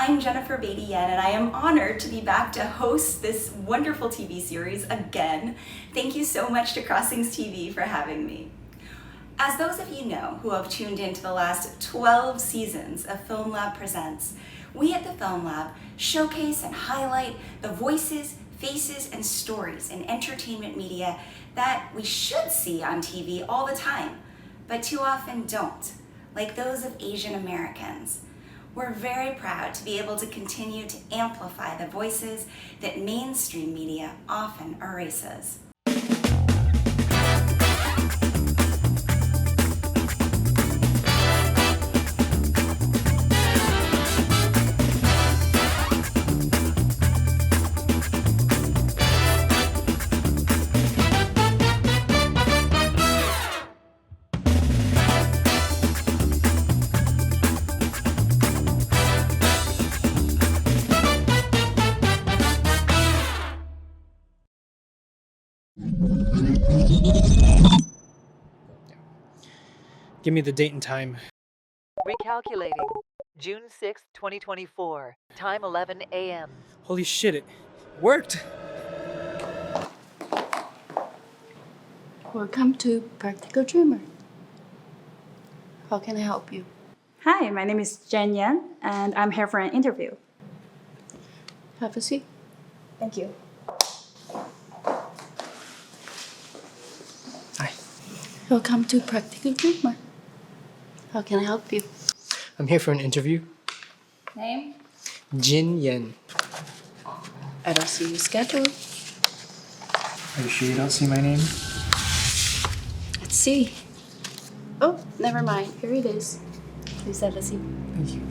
I'm Jennifer Beatty Yen, and I am honored to be back to host this wonderful TV series again. Thank you so much to Crossings TV for having me. As those of you know who have tuned into the last 12 seasons of Film Lab Presents, we at the Film Lab showcase and highlight the voices, faces, and stories in entertainment media that we should see on TV all the time, but too often don't, like those of Asian Americans. We're very proud to be able to continue to amplify the voices that mainstream media often erases. Give me the date and time. Recalculating. June 6, 2024. Time 11 a.m. Holy shit, it worked! Welcome to Practical Dreamer. How can I help you? Hi, my name is Jen Yan, and I'm here for an interview. Have a seat. Thank you. Hi. Welcome to Practical Dreamer. How can I help you? I'm here for an interview. Name? Jin Yen. I don't see your schedule. Are you sure you don't see my name? Let's see. Oh, never mind. Here it is. Please have a seat. Thank you.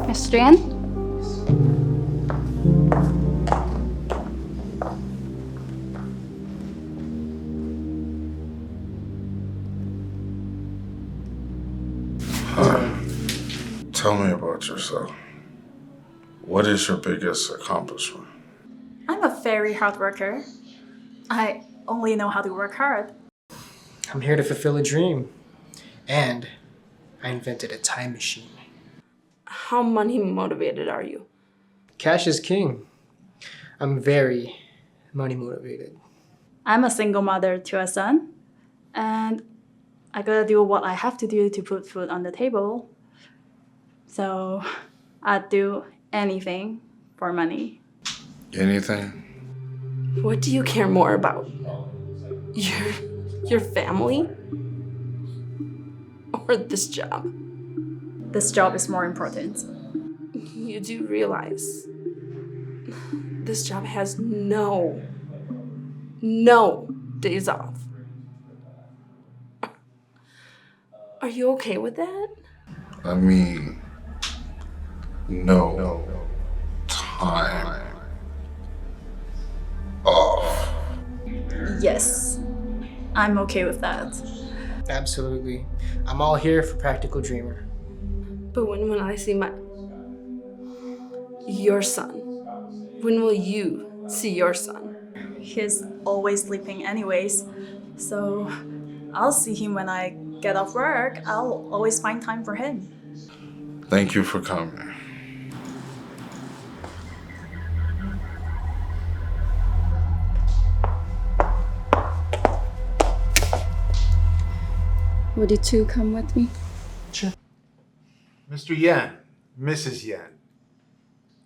Mr. Yan? Tell me about yourself. What is your biggest accomplishment? I'm a very hard worker. I only know how to work hard. I'm here to fulfill a dream. And I invented a time machine. How money motivated are you? Cash is king. I'm very money motivated. I'm a single mother to a son, and I gotta do what I have to do to put food on the table. So I'd do anything for money. Anything? What do you care more about? Your family? Or this job? This job is more important. You do realize this job has no days off. Are you okay with that? I mean, no time off. Yes, I'm okay with that. Absolutely. I'm all here for Practical Dreamer. But when will I see your son? When will you see your son? He's always sleeping anyways, so I'll see him when I get off work. I'll always find time for him. Thank you for coming. Would you two come with me? Sure. Mr. Yan, Mrs. Yan,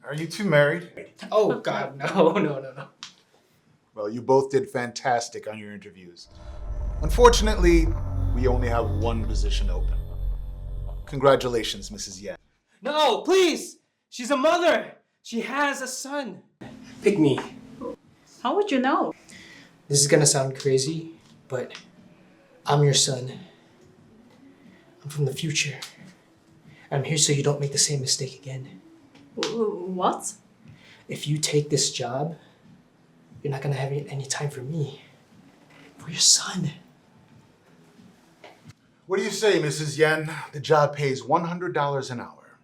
are you two married? Oh, God, no. Well, you both did fantastic on your interviews. Unfortunately, we only have one position open. Congratulations, Mrs. Yan. No, please! She's a mother! She has a son! Pick me. How would you know? This is gonna sound crazy, but I'm your son. I'm from the future. I'm here so you don't make the same mistake again. What? If you take this job, you're not gonna have any time for me. For your son. What do you say, Mrs. Yen? The job pays $100 an hour.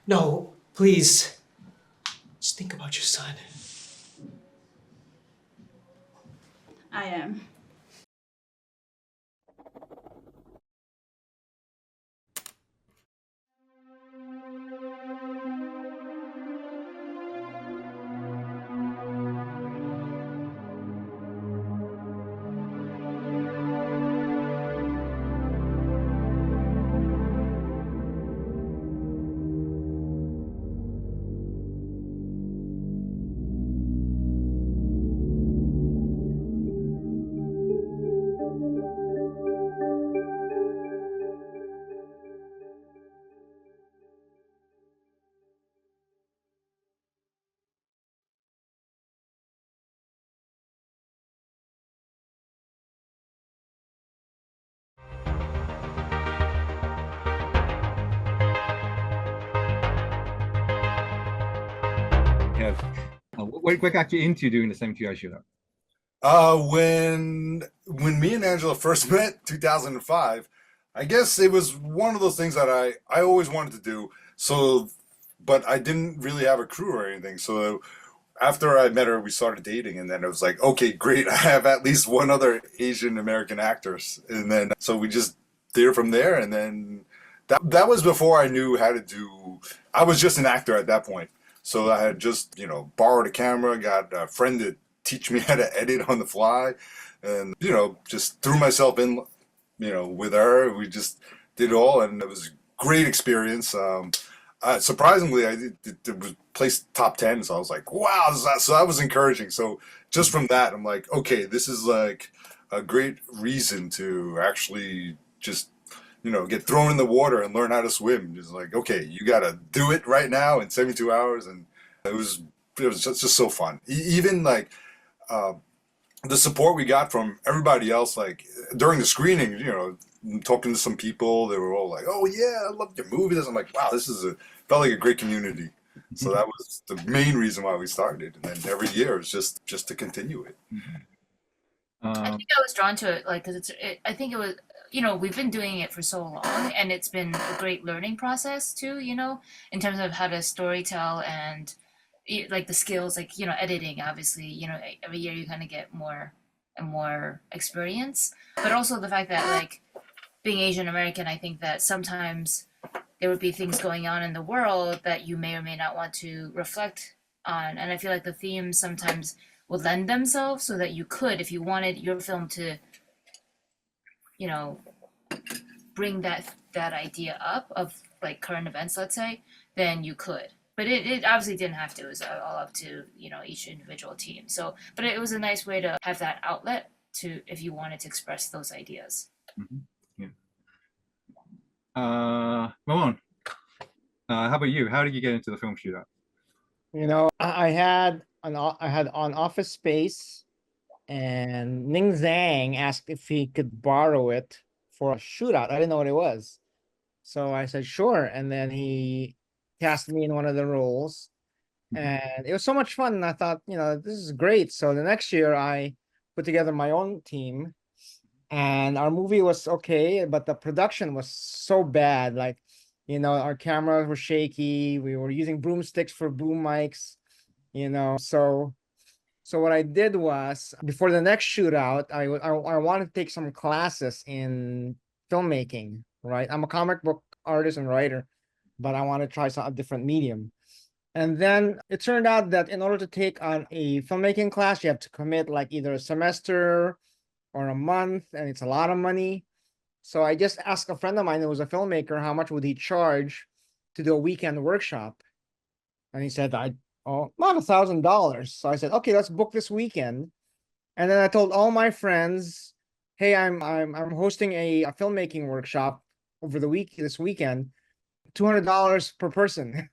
No, please. Just think about your son. I am. Have what got you into doing the 72-hour shootout? When me and Angela first met, 2005, I guess it was one of those things that I always wanted to do. So, but I didn't really have a crew or anything. So after I met her, we started dating, and then it was like, okay, great, I have at least one other Asian American actress, and then so we just did it from there, and then that was before I knew how to do. I was just an actor at that point, so I had just borrowed a camera, got a friend to teach me how to edit on the fly, and just threw myself in, with her. We just did it all, and it was a great experience. Surprisingly, it was placed top 10, so I was like, wow, so that was encouraging. So just from that, I'm like, okay, this is like a great reason to actually just, get thrown in the water and learn how to swim. Just like, okay, you got to do it right now in 72 hours. And it was just so fun. Even like the support we got from everybody else, like during the screening, talking to some people, they were all like, "Oh yeah, I love your movies." I'm like, "Wow, felt like a great community." So that was the main reason why we started, and then every year it's just to continue it. I think I was drawn to it, like, because I think it was, we've been doing it for so long, and it's been a great learning process too, in terms of how to storytell and like the skills, like, editing, obviously, every year you kind of get more and more experience, but also the fact that, like, being Asian American, I think that sometimes there would be things going on in the world that you may or may not want to reflect on. And I feel like the themes sometimes would lend themselves so that you could, if you wanted your film to, bring that idea up of like current events, let's say, then you could. But it obviously didn't have to. It was all up to, each individual team. So, but it was a nice way to have that outlet to, if you wanted to express those ideas. Mm-hmm. Ramon, how about you? How did you get into the film shootout? I had on Office Space, and Ning Zhang asked if he could borrow it for a shootout. I didn't know what it was, so I said sure, and then he cast me in one of the roles, and it was so much fun. And I thought, this is great. So the next year, I put together my own team. And our movie was okay, but the production was so bad. Like, our cameras were shaky. We were using broomsticks for boom mics, So what I did was, before the next shootout, I wanted to take some classes in filmmaking, right? I'm a comic book artist and writer, but I want to try a different medium. And then it turned out that in order to take on a filmmaking class, you have to commit like either a semester or a month, and it's a lot of money. So I just asked a friend of mine who was a filmmaker, how much would he charge to do a weekend workshop? And he said, about $1,000. So I said, okay, let's book this weekend. And then I told all my friends, hey, I'm hosting a filmmaking workshop over this weekend, $200 per person.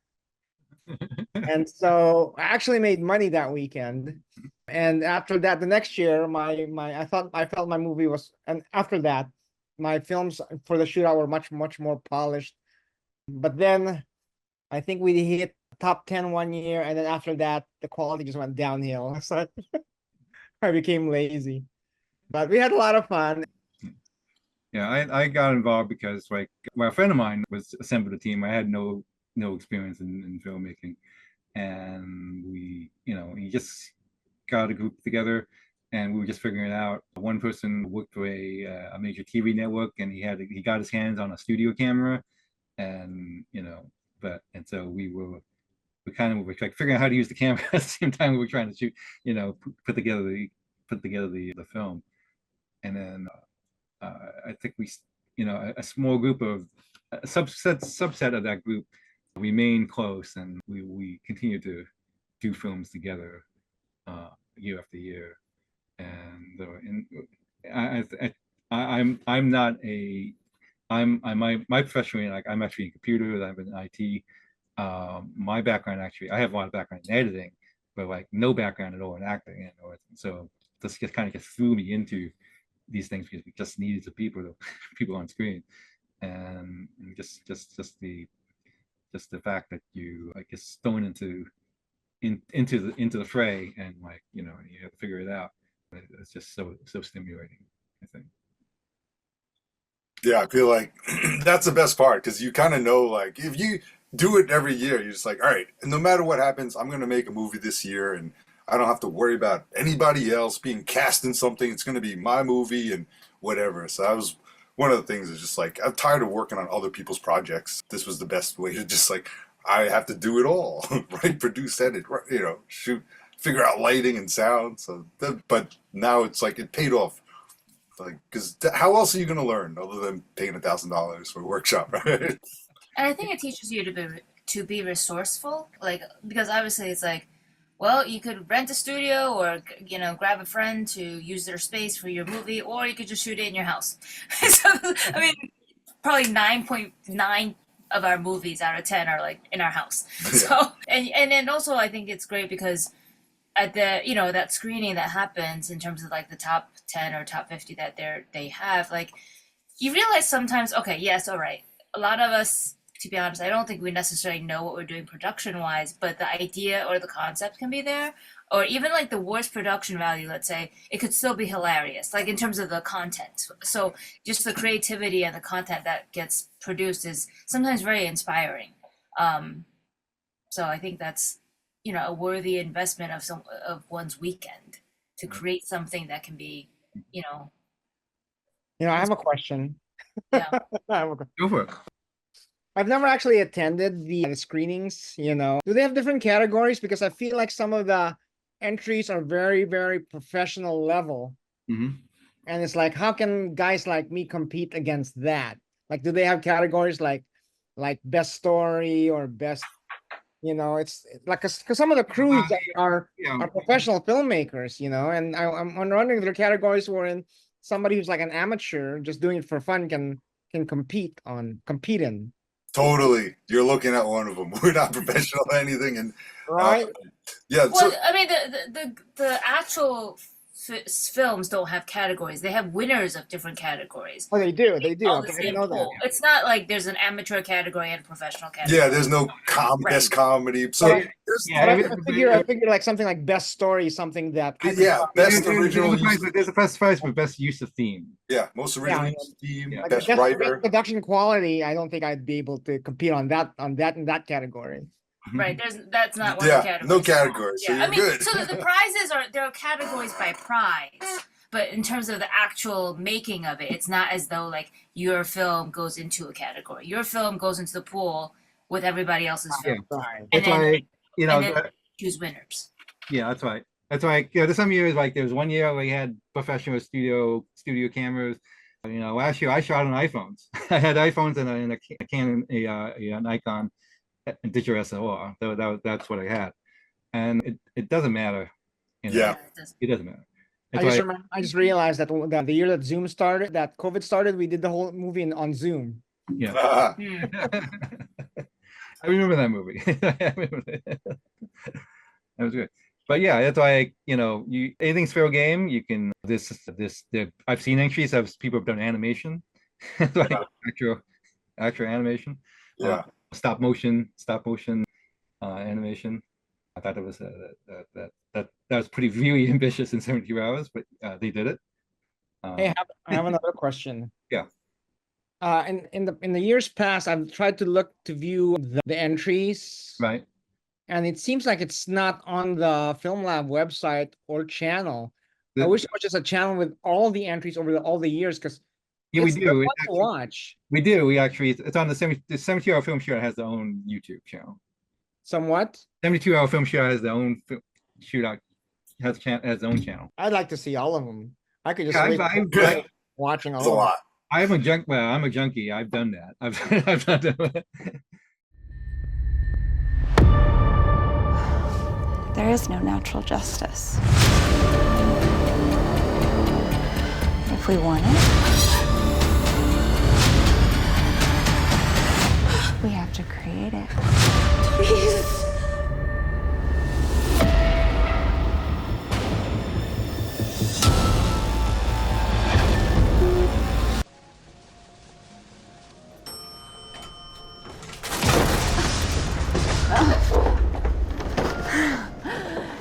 And so I actually made money that weekend. And after that, the next year, I felt my movie was, and after that, my films for the shootout were much, much more polished. But then I think we hit top 10 one year, and then after that, the quality just went downhill. So I became lazy. But we had a lot of fun. Yeah, I got involved because like well, a friend of mine was assembled a team. I had no experience in filmmaking, and we just got a group together, and we were just figuring it out. One person worked for a major TV network, and he got his hands on a studio camera, and so we were like figuring out how to use the camera at the same time we were trying to shoot, put together the film, and then I think a small group of a subset of that group remained close, and we continued to do films together year after year. And I'm not a my profession, like I'm actually in computers, I'm in IT. My background, actually, I have a lot of background in editing, but like no background at all in acting, so this just kind of threw me into these things because we just needed the people on screen, and just the fact that you like get thrown into the fray, and like you have to figure it out. It's just so stimulating, I think. Yeah, I feel like that's the best part because you kind of know, like, if you do it every year, you're just like, all right, and no matter what happens, I'm going to make a movie this year, and I don't have to worry about anybody else being cast in something. It's going to be my movie and whatever. So that was one of the things is just like, I'm tired of working on other people's projects. This was the best way to just like, I have to do it all, right? Produce, edit, shoot, figure out lighting and sound. But now it's like, it paid off. Like, because how else are you going to learn other than paying $1,000 for a workshop, right? And I think it teaches you to be resourceful, like, because obviously it's like, well, you could rent a studio or grab a friend to use their space for your movie, or you could just shoot it in your house. So I mean, probably 9.9 of our movies out of 10 are like in our house. So and then also I think it's great because at the that screening that happens in terms of like the top 10 or top 50 that they have, like, you realize sometimes, okay, yes, all right, a lot of us, to be honest, I don't think we necessarily know what we're doing production wise, but the idea or the concept can be there, or even like the worst production value, let's say, it could still be hilarious, like in terms of the content. So just the creativity and the content that gets produced is sometimes very inspiring. So I think that's a worthy investment of one's weekend to create something that can be I have a question. Yeah. Go for it. I've never actually attended the screenings, Do they have different categories? Because I feel like some of the entries are very, very professional level. Mm-hmm. And it's like, how can guys like me compete against that? Like, do they have categories like best story or best, it's like, because some of the crews are professional filmmakers, and I'm wondering if there are categories wherein somebody who's like an amateur just doing it for fun can compete in. Totally. You're looking at one of them. We're not professional or anything. And right. Yeah. Well, I mean, the actual films don't have categories. They have winners of different categories. Oh, they do. Okay, I know that. It's not like there's an amateur category and a professional category. Yeah, there's no best comedy. So I figure like something like best story, something that best original. There's a best prize for best use of theme. Yeah, most original use of theme, like best writer, production quality. I don't think I'd be able to compete in that category. Right, that's not one of the categories. No categories. So you're good. So the prizes there are categories by prize, but in terms of the actual making of it, it's not as though like your film goes into a category. Your film goes into the pool with everybody else's film. And then choose winners. Yeah, that's right. That's right. There's some years like there's one year we had professional studio cameras. Last year I shot on iPhones. I had iPhones and a Canon, a Nikon. Digital SLR. That's what I had, and it doesn't matter. It doesn't matter. I just realized that the year that Zoom started, that COVID started, we did the whole movie on Zoom. Yeah, I remember that movie. That was good. But yeah, that's why anything's fair game. You can I've seen entries of people have done animation, like actual animation. Yeah. stop motion animation. I thought it was that was pretty really ambitious in 72 hours, but they did it. Hey, I have another question. Yeah. In the years past, I've tried to look to view the entries, Right. and it seems like it's not on the Film Lab website or channel. I The- wish it was just a channel with all the entries over all the years, because Yeah, we it's do. fun It to actually- watch. We do. We actually, it's on the 72-hour film shoot has their own YouTube channel. Somewhat. 72-hour film shoot has their own shootout, has its own channel. I'd like to see all of them. I could just Yeah, sleep I've- watching all It's a of them. lot. I'm a junkie. I've done that. I've done that. There is no natural justice. If we want it, we have to create it. Please.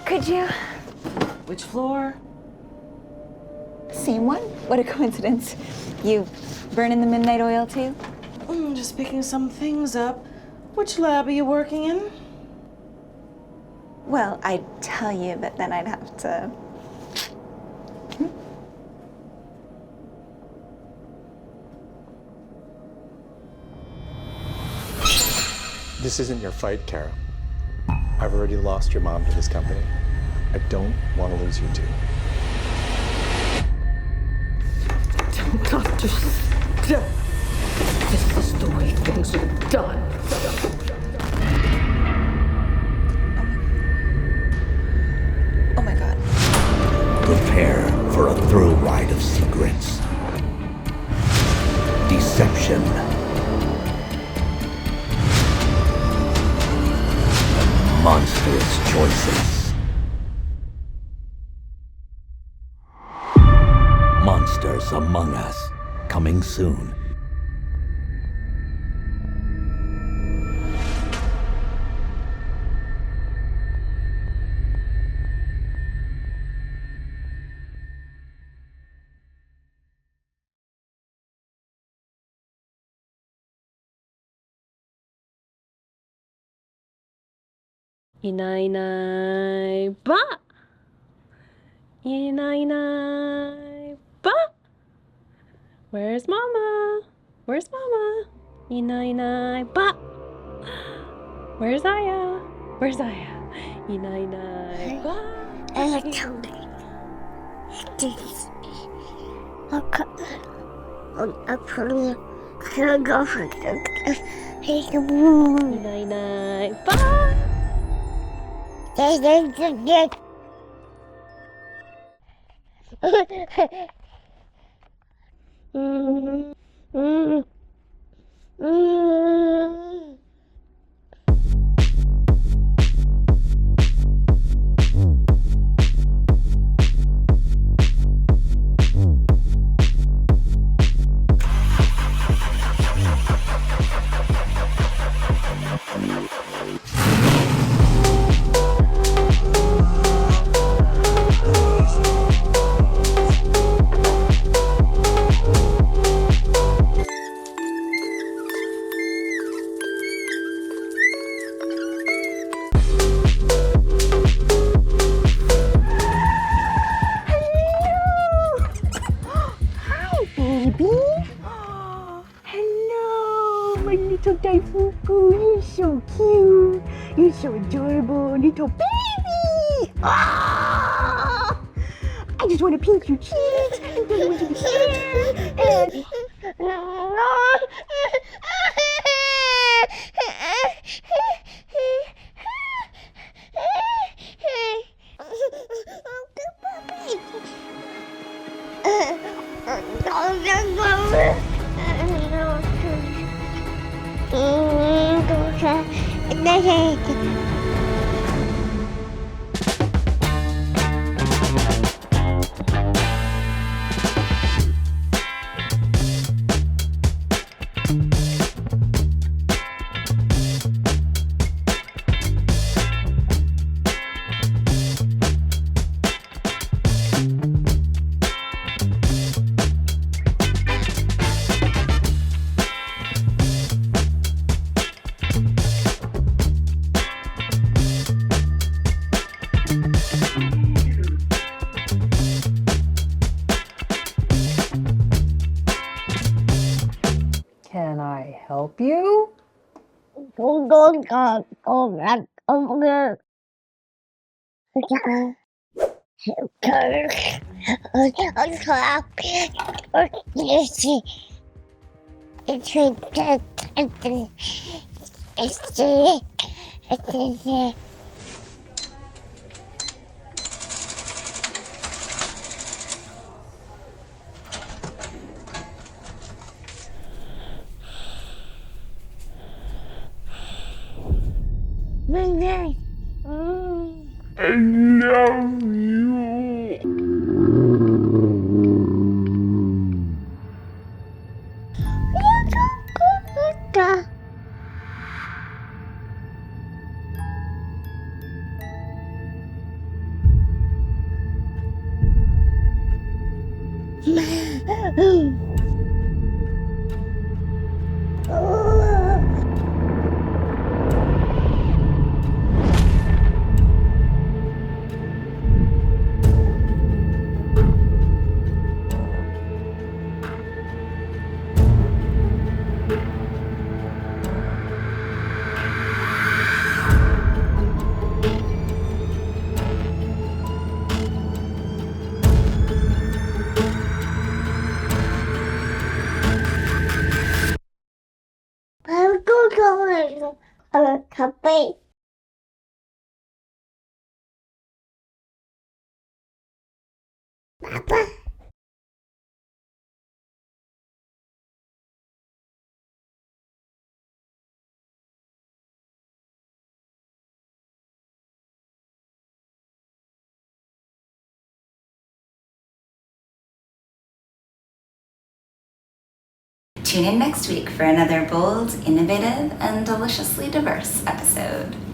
Could you? Which floor? Same one? What a coincidence. You burning the midnight oil too? Just picking some things up. Which lab are you working in? Well, I'd tell you, but then I'd have to. This isn't your fight, Kara. I've already lost your mom to this company. I don't want to lose you too. Don't understand. This is the way things are done. Oh my god. Prepare for a thrill ride of secrets, deception, and monstrous choices. Monsters Among Us, coming soon. Inay ba? Inay ba? Where's mama? Where's mama? Inay ba? Where's Aya? Where's Aya? Inay ba? Inay ba? Daifuku, you're so cute. You're so adorable, little baby. Ah! I just want to pinch your cheeks and throw you into the hair. I help you? I love you. Tune in next week for another bold, innovative, and deliciously diverse episode.